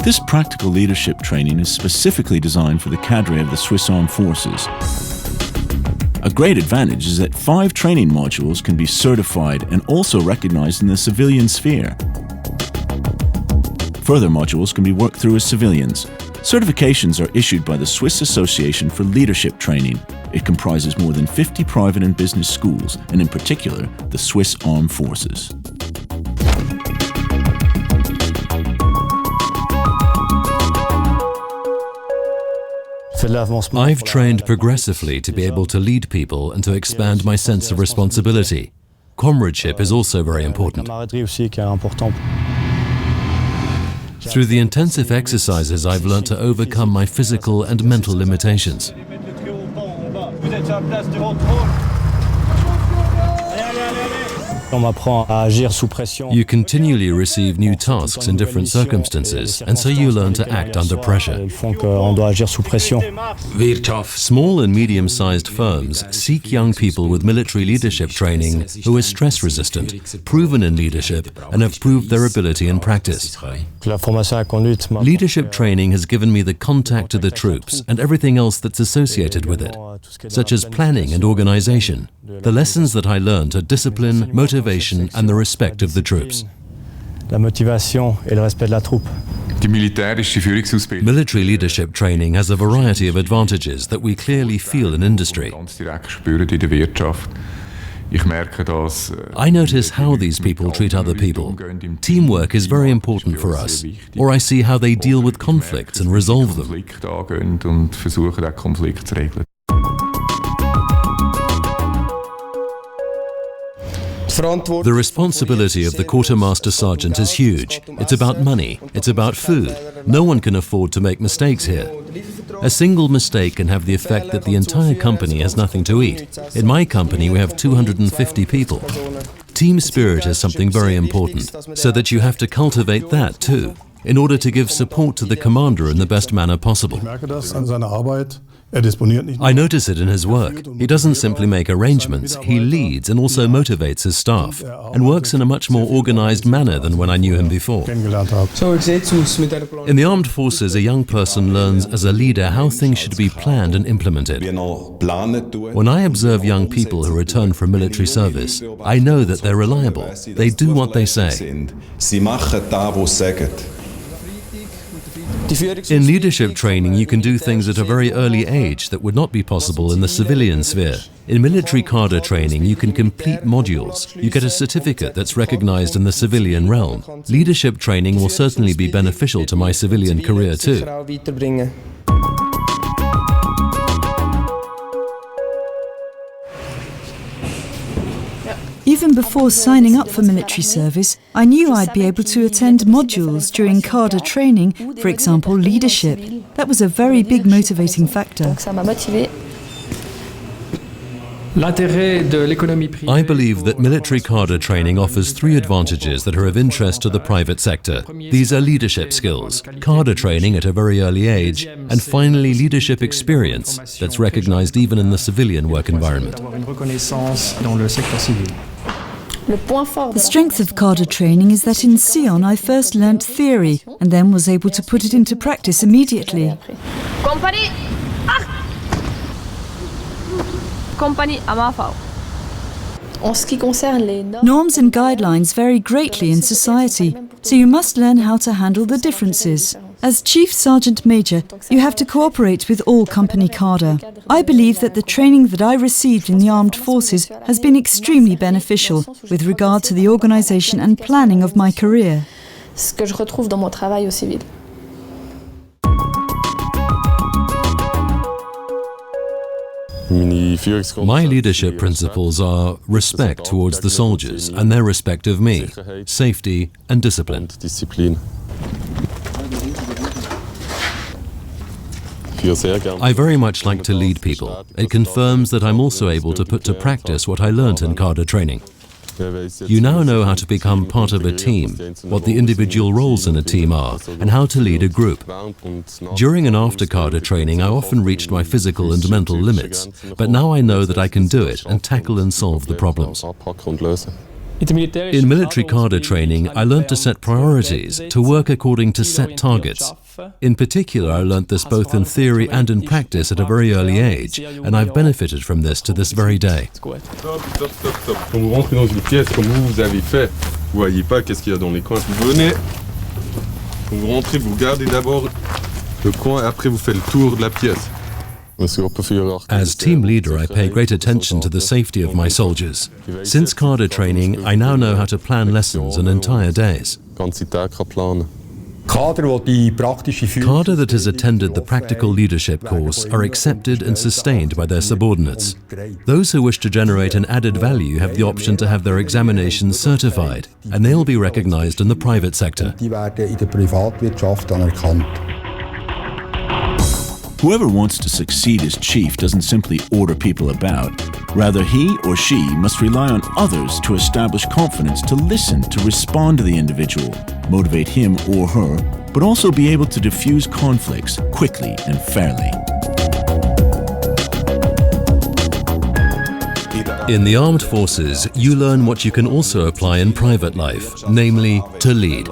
This practical leadership training is specifically designed for the cadre of the Swiss Armed Forces. A great advantage is that 5 training modules can be certified and also recognized in the civilian sphere. Further modules can be worked through as civilians. Certifications are issued by the Swiss Association for Leadership Training. It comprises more than 50 private and business schools, and in particular, the Swiss Armed Forces. I've trained progressively to be able to lead people and to expand my sense of responsibility. Comradeship is also very important. Through the intensive exercises, I've learned to overcome my physical and mental limitations. You continually receive new tasks in different circumstances, and so you learn to act under pressure. Small and medium-sized firms seek young people with military leadership training who are stress-resistant, proven in leadership, and have proved their ability in practice. Leadership training has given me the contact to the troops and everything else that's associated with it, such as planning and organization. The lessons that I learned are discipline, motivation, and the respect of the troops. Military leadership training has a variety of advantages that we clearly feel in industry. I notice how these people treat other people. Teamwork is very important for us, or I see how they deal with conflicts and resolve them. The responsibility of the quartermaster sergeant is huge. It's about money. It's about food. No one can afford to make mistakes here. A single mistake can have the effect that the entire company has nothing to eat. In my company, we have 250 people. Team spirit is something very important, so that you have to cultivate that too, in order to give support to the commander in the best manner possible. I notice it in his work. He doesn't simply make arrangements, he leads and also motivates his staff, and works in a much more organized manner than when I knew him before. In the armed forces, a young person learns as a leader how things should be planned and implemented. When I observe young people who return from military service, I know that they're reliable. They do what they say. In leadership training, you can do things at a very early age that would not be possible in the civilian sphere. In military cadre training, you can complete modules. You get a certificate that's recognized in the civilian realm. Leadership training will certainly be beneficial to my civilian career too. Even before signing up for military service, I knew I'd be able to attend modules during cadre training, for example, leadership. That was a very big motivating factor. I believe that military cadre training offers 3 advantages that are of interest to the private sector. These are leadership skills, cadre training at a very early age, and finally leadership experience that's recognized even in the civilian work environment. The strength of cadre training is that in Sion I first learnt theory and then was able to put it into practice immediately. Company, Company Amafao. Norms and guidelines vary greatly in society, so you must learn how to handle the differences. As Chief Sergeant Major, you have to cooperate with all company cadre. I believe that the training that I received in the armed forces has been extremely beneficial with regard to the organisation and planning of my career. My leadership principles are respect towards the soldiers and their respect of me, safety and discipline. I very much like to lead people. It confirms that I'm also able to put to practice what I learnt in cadre training. You now know how to become part of a team, what the individual roles in a team are, and how to lead a group. During and after cadre training, I often reached my physical and mental limits, but now I know that I can do it and tackle and solve the problems. In military cadre training, I learnt to set priorities, to work according to set targets. In particular, I learnt this both in theory and in practice at a very early age, and I've benefited from this to this very day. Stop. Quand vous rentrez dans une pièce comme vous avez fait, vous voyez pas qu'est-ce qu'il y a dans les coins. Vous venez, quand vous rentrez, vous regardez d'abord le coin, après vous faites le tour de la pièce. As team leader, I pay great attention to the safety of my soldiers. Since cadre training, I now know how to plan lessons and entire days. Cadre that has attended the practical leadership course are accepted and sustained by their subordinates. Those who wish to generate an added value have the option to have their examinations certified, and they will be recognized in the private sector. Whoever wants to succeed as chief doesn't simply order people about. Rather, he or she must rely on others to establish confidence, to listen, to respond to the individual, motivate him or her, but also be able to diffuse conflicts quickly and fairly. In the armed forces, you learn what you can also apply in private life, namely to lead.